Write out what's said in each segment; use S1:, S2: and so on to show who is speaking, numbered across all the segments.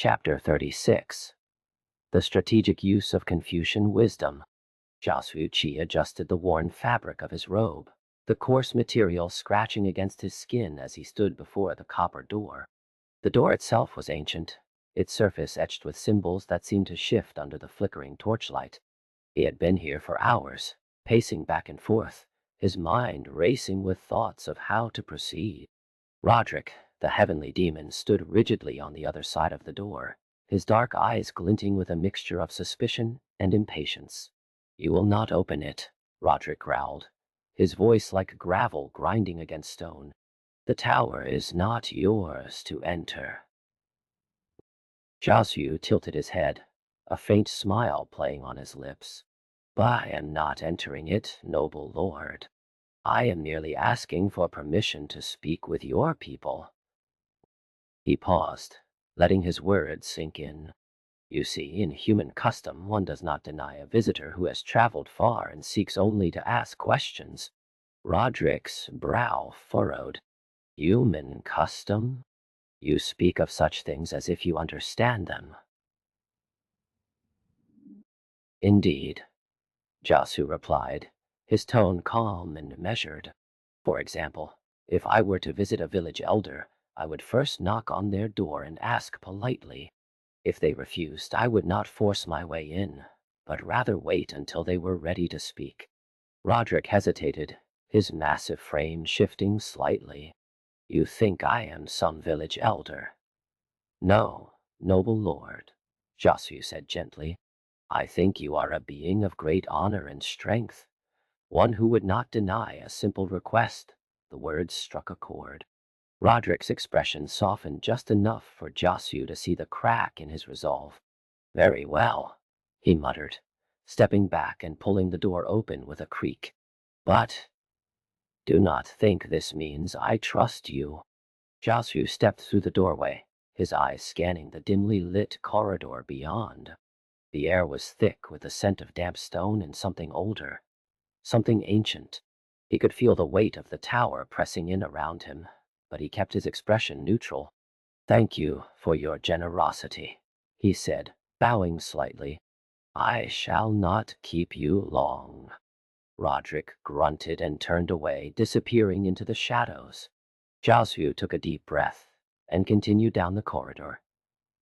S1: Chapter 36. The Strategic Use of Confucian Wisdom. Josue Chi adjusted the worn fabric of his robe, the coarse material scratching against his skin as he stood before the copper door. The door itself was ancient, its surface etched with symbols that seemed to shift under the flickering torchlight. He had been here for hours, pacing back and forth, his mind racing with thoughts of how to proceed. Rodrick, the heavenly demon, stood rigidly on the other side of the door, his dark eyes glinting with a mixture of suspicion and impatience. "You will not open it," Rodrick growled, his voice like gravel grinding against stone. "The tower is not yours to enter." Josue tilted his head, a faint smile playing on his lips. "I am not entering it, noble lord. I am merely asking for permission to speak with your people." He paused, letting his words sink in. You see, in human custom, one does not deny a visitor who has traveled far and seeks only to ask questions. Rodrick's brow furrowed. Human custom? You speak of such things as if you understand them. Indeed, Josue replied, his tone calm and measured. For example, if I were to visit a village elder, I would first knock on their door and ask politely. If they refused, I would not force my way in, but rather wait until they were ready to speak. Rodrick hesitated, his massive frame shifting slightly. You think I am some village elder? No, noble lord, Josue said gently. I think you are a being of great honor and strength, one who would not deny a simple request. The words struck a chord. Rodrick's expression softened just enough for Josue to see the crack in his resolve. Very well, he muttered, stepping back and pulling the door open with a creak. But do not think this means I trust you. Josue stepped through the doorway, his eyes scanning the dimly lit corridor beyond. The air was thick with the scent of damp stone and something older, something ancient. He could feel the weight of the tower pressing in around him, but he kept his expression neutral. Thank you for your generosity, he said, bowing slightly. I shall not keep you long. Rodrick grunted and turned away, disappearing into the shadows. Josue took a deep breath and continued down the corridor,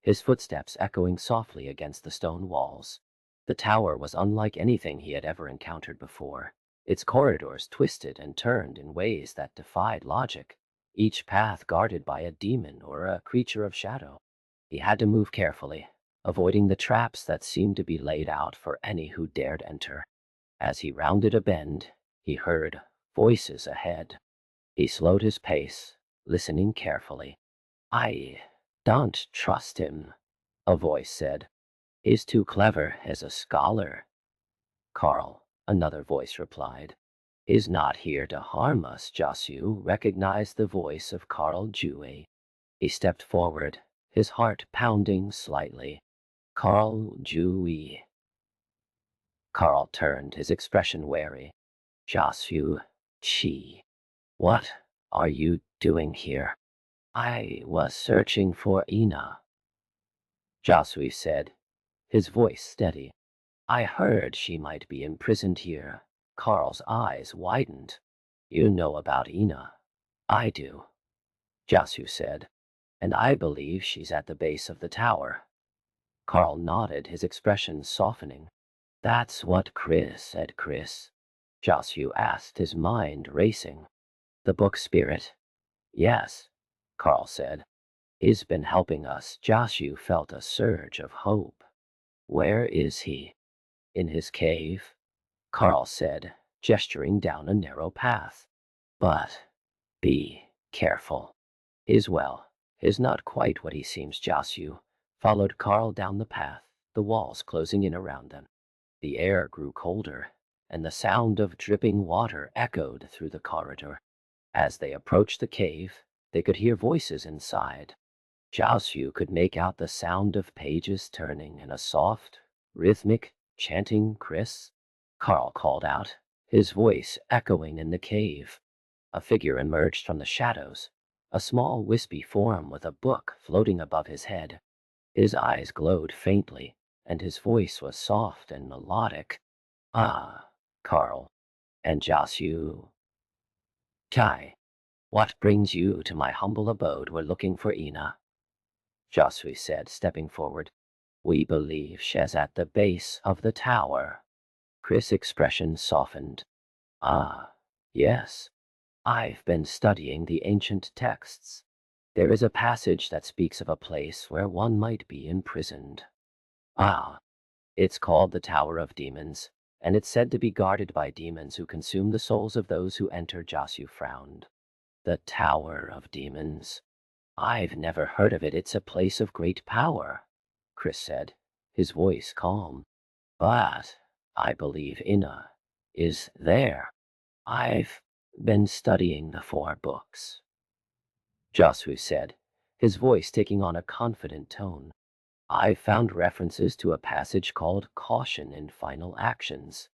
S1: his footsteps echoing softly against the stone walls. The tower was unlike anything he had ever encountered before. Its corridors twisted and turned in ways that defied logic, each path guarded by a demon or a creature of shadow. He had to move carefully, avoiding the traps that seemed to be laid out for any who dared enter. As he rounded a bend, he heard voices ahead. He slowed his pace, listening carefully. I don't trust him, a voice said. He's too clever as a scholar. Karl, another voice replied. He's not here to harm us. Josue recognized the voice of Karl Jue. He stepped forward, his heart pounding slightly. Karl Jue. Karl turned, his expression wary. Josue Chi. What are you doing here? I was searching for Ina, Josue said, his voice steady. I heard she might be imprisoned here. Karl's eyes widened. You know about Ina. I do, Josue said, and I believe she's at the base of the tower. Karl nodded, his expression softening. That's what Kris said. Kris? Josue asked, his mind racing. The book spirit? Yes, Karl said. He's been helping us. Josue felt a surge of hope. Where is he? In his cave, Karl said, gesturing down a narrow path. But be careful. He's not quite what he seems. Josue followed Karl down the path, the walls closing in around them. The air grew colder, and the sound of dripping water echoed through the corridor. As they approached the cave, they could hear voices inside. Josue could make out the sound of pages turning and a soft, rhythmic chanting. Kris? Karl called out, his voice echoing in the cave. A figure emerged from the shadows, a small wispy form with a book floating above his head. His eyes glowed faintly, and his voice was soft and melodic. Ah, Karl, and Josue Chi, what brings you to my humble abode? We're looking for Ina, Josue said, stepping forward. We believe she's at the base of the tower. Kris' expression softened. Ah, yes. I've been studying the ancient texts. There is a passage that speaks of a place where one might be imprisoned. Ah, it's called the Tower of Demons, and it's said to be guarded by demons who consume the souls of those who enter. Josue frowned. The Tower of Demons. I've never heard of it. It's a place of great power, Kris said, his voice calm. But I believe Ina is there. I've been studying the 4 books, Josue said, his voice taking on a confident tone. I've found references to a passage called Caution in Final Actions.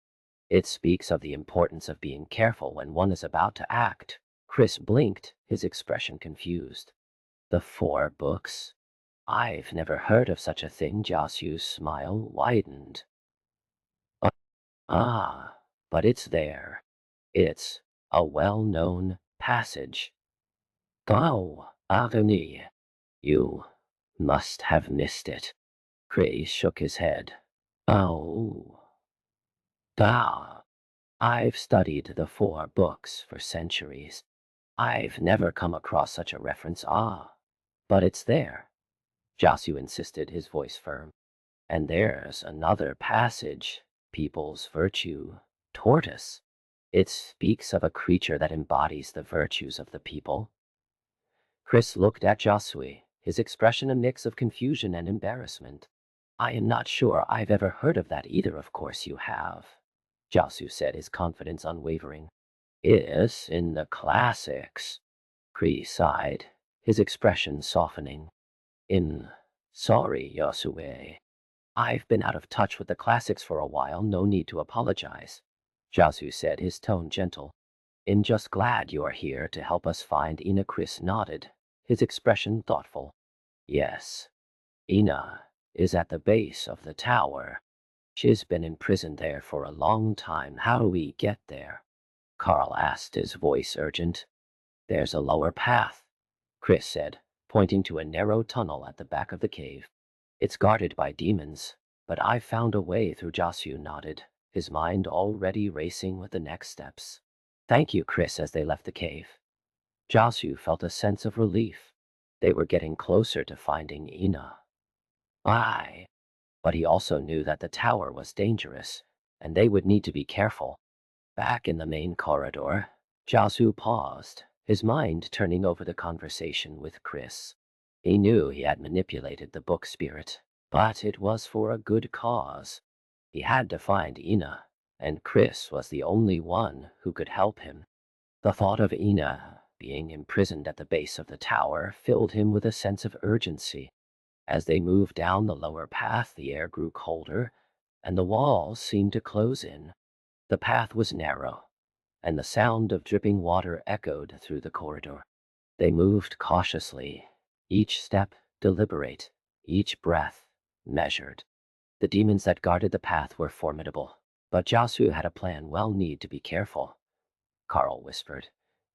S1: It speaks of the importance of being careful when one is about to act. Kris blinked, his expression confused. The 4 books? I've never heard of such a thing. Josue's smile widened. Ah, but it's there. It's a well-known passage. Oh, Avoni, you must have missed it. Kris shook his head. Oh. Ah, I've studied the 4 books for centuries. I've never come across such a reference. Ah, but it's there, Josue insisted, his voice firm. And there's another passage, People's Virtue, Tortoise. It speaks of a creature that embodies the virtues of the people. Kris looked at Josue, his expression a mix of confusion and embarrassment. I am not sure I've ever heard of that either. Of course you have, Josue said, his confidence unwavering. It's in the classics. Kris sighed, his expression softening. Sorry, Josue. I've been out of touch with the classics for a while. No need to apologize, Josue said, his tone gentle. I'm just glad you are here to help us find Ina. Kris nodded, his expression thoughtful. Yes, Ina is at the base of the tower. She's been imprisoned there for a long time. How do we get there? Karl asked, his voice urgent. There's a lower path, Kris said, pointing to a narrow tunnel at the back of the cave. It's guarded by demons, but I've found a way through. Josue nodded, his mind already racing with the next steps. Thank you, Kris. As they left the cave, Josue felt a sense of relief. They were getting closer to finding Ina. Aye, but he also knew that the tower was dangerous, and they would need to be careful. Back in the main corridor, Josue paused, his mind turning over the conversation with Kris. He knew he had manipulated the book spirit, but it was for a good cause. He had to find Ina, and Kris was the only one who could help him. The thought of Ina being imprisoned at the base of the tower filled him with a sense of urgency. As they moved down the lower path, the air grew colder, and the walls seemed to close in. The path was narrow, and the sound of dripping water echoed through the corridor. They moved cautiously, each step deliberate, each breath measured. The demons that guarded the path were formidable, but Josue had a plan. We'll need to be careful, Karl whispered,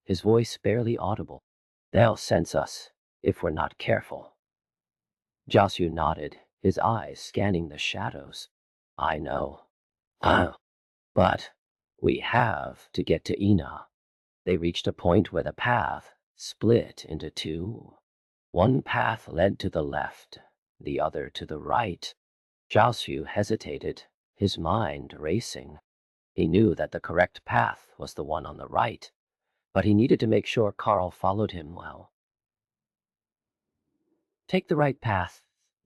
S1: his voice barely audible. They'll sense us if we're not careful. Josue nodded, his eyes scanning the shadows. I know. But we have to get to Ina. They reached a point where the path split into 2. One path led to the left, the other to the right. Josue hesitated, his mind racing. He knew that the correct path was the one on the right, but he needed to make sure Karl followed him well. Take the right path,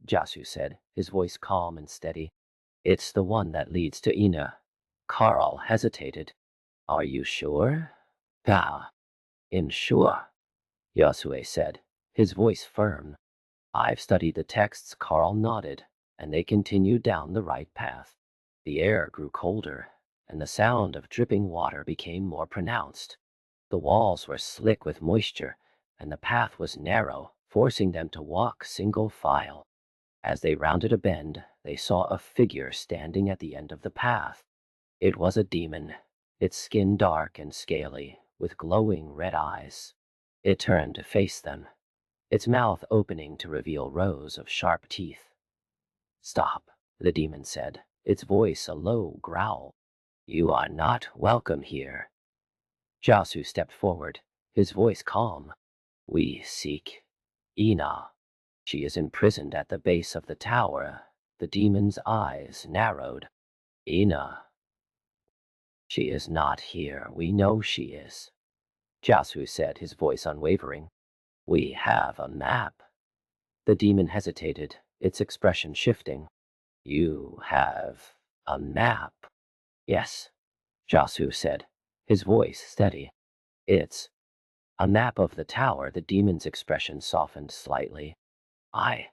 S1: Josue said, his voice calm and steady. It's the one that leads to Ina. Karl hesitated. Are you sure? I'm sure, Josue said, his voice firm. I've studied the texts. Karl nodded, and they continued down the right path. The air grew colder, and the sound of dripping water became more pronounced. The walls were slick with moisture, and the path was narrow, forcing them to walk single file. As they rounded a bend, they saw a figure standing at the end of the path. It was a demon, its skin dark and scaly, with glowing red eyes. It turned to face them, its mouth opening to reveal rows of sharp teeth. "Stop," the demon said, its voice a low growl. "You are not welcome here." Josue stepped forward, his voice calm. "We seek Ina. She is imprisoned at the base of the tower." The demon's eyes narrowed. "Ina. She is not here. We know she is," Josue said, his voice unwavering. "We have a map." The demon hesitated, its expression shifting. "You have a map?" "Yes," Josue said, his voice steady. "It's a map of the tower." The demon's expression softened slightly. I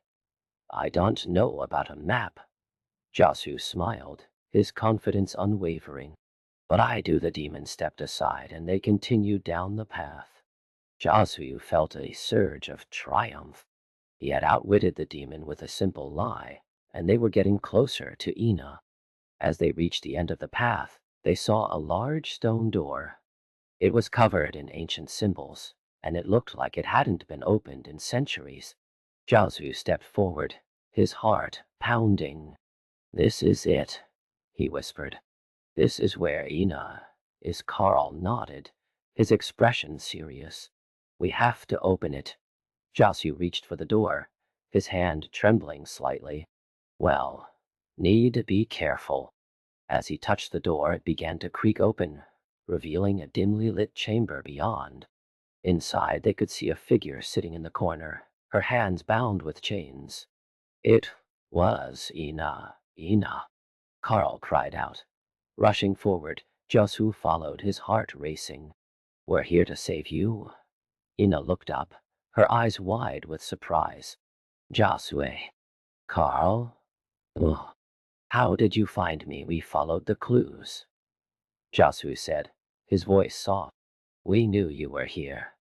S1: don't know about a map." Josue smiled, his confidence unwavering. "But I do." The demon stepped aside, and they continued down the path. Josue felt a surge of triumph. He had outwitted the demon with a simple lie, and they were getting closer to Ina. As they reached the end of the path, they saw a large stone door. It was covered in ancient symbols, and it looked like it hadn't been opened in centuries. Josue stepped forward, his heart pounding. "This is it," he whispered. "This is where Ina is." Karl nodded, his expression serious. "We have to open it." Josue reached for the door, his hand trembling slightly. "Well, need be careful." As he touched the door, it began to creak open, revealing a dimly lit chamber beyond. Inside, they could see a figure sitting in the corner, her hands bound with chains. It was Ina. "Ina!" Karl cried out. Rushing forward, Josue followed, his heart racing. "We're here to save you." Ina looked up, her eyes wide with surprise. "Josue." "Karl? Ugh. How did you find me?" "We followed the clues," Josue said, his voice soft. "We knew you were here."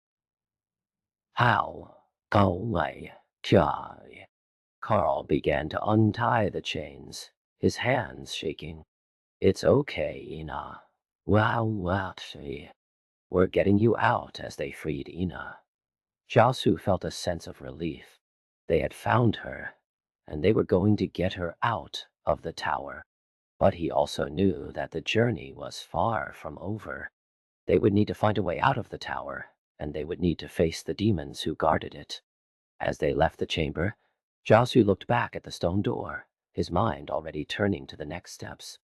S1: "How? Go away, Chai." Karl began to untie the chains, his hands shaking. "It's okay, Ina. We're getting you out." As they freed Ina, Josue felt a sense of relief. They had found her, and they were going to get her out of the tower. But he also knew that the journey was far from over. They would need to find a way out of the tower, and they would need to face the demons who guarded it. As they left the chamber, Josue looked back at the stone door, his mind already turning to the next steps.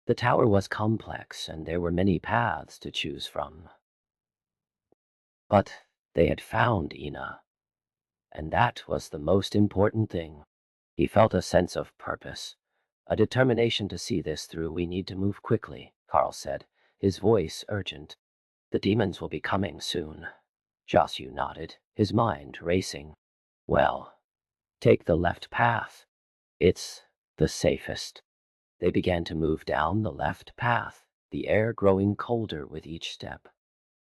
S1: The tower was complex, and there were many paths to choose from. But they had found Ina, and that was the most important thing. He felt a sense of purpose, a determination to see this through. "We need to move quickly," Karl said, his voice urgent. "The demons will be coming soon." Josue nodded, his mind racing. "Well, take the left path. It's the safest." They began to move down the left path, the air growing colder with each step.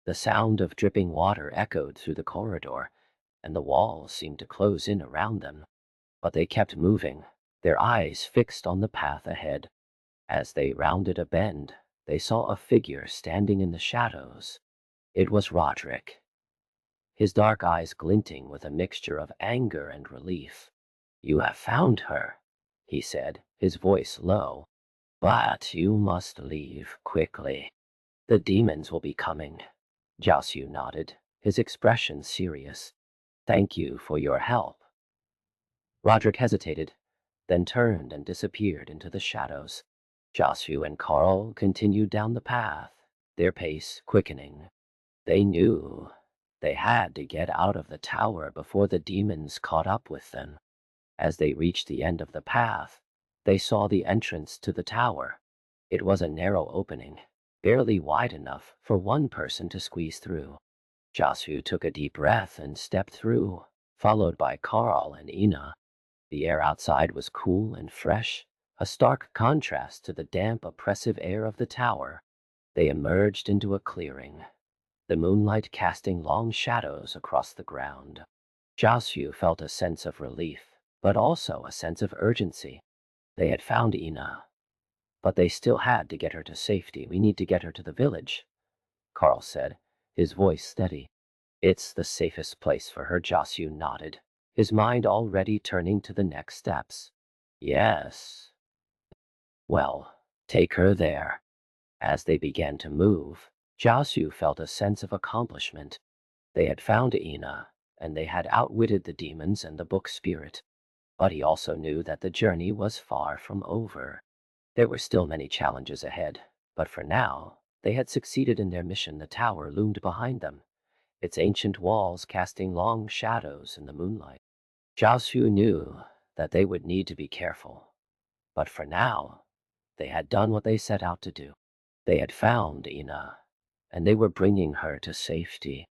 S1: The sound of dripping water echoed through the corridor, and the walls seemed to close in around them. But they kept moving, their eyes fixed on the path ahead. As they rounded a bend, they saw a figure standing in the shadows. It was Rodrick, his dark eyes glinting with a mixture of anger and relief. "You have found her," he said, his voice low. "But you must leave quickly. The demons will be coming." Josue nodded, his expression serious. "Thank you for your help." Rodrick hesitated, then turned and disappeared into the shadows. Josue and Karl continued down the path, their pace quickening. They knew they had to get out of the tower before the demons caught up with them. As they reached the end of the path, they saw the entrance to the tower. It was a narrow opening, barely wide enough for one person to squeeze through. Josue took a deep breath and stepped through, followed by Karl and Ina. The air outside was cool and fresh, a stark contrast to the damp, oppressive air of the tower. They emerged into a clearing, the moonlight casting long shadows across the ground. Josue felt a sense of relief. but also a sense of urgency. They had found Ina, but they still had to get her to safety. We need to get her to the village, Karl said, his voice steady. It's the safest place for her, Josue nodded, his mind already turning to the next steps. Yes. Well, take her there. As they began to move, Josue felt a sense of accomplishment. They had found Ina, and they had outwitted the demons and the book spirit. But he also knew that the journey was far from over. There were still many challenges ahead, but for now, they had succeeded in their mission. The tower loomed behind them, its ancient walls casting long shadows in the moonlight. Josue knew that they would need to be careful, but for now, they had done what they set out to do. They had found Ina, and they were bringing her to safety.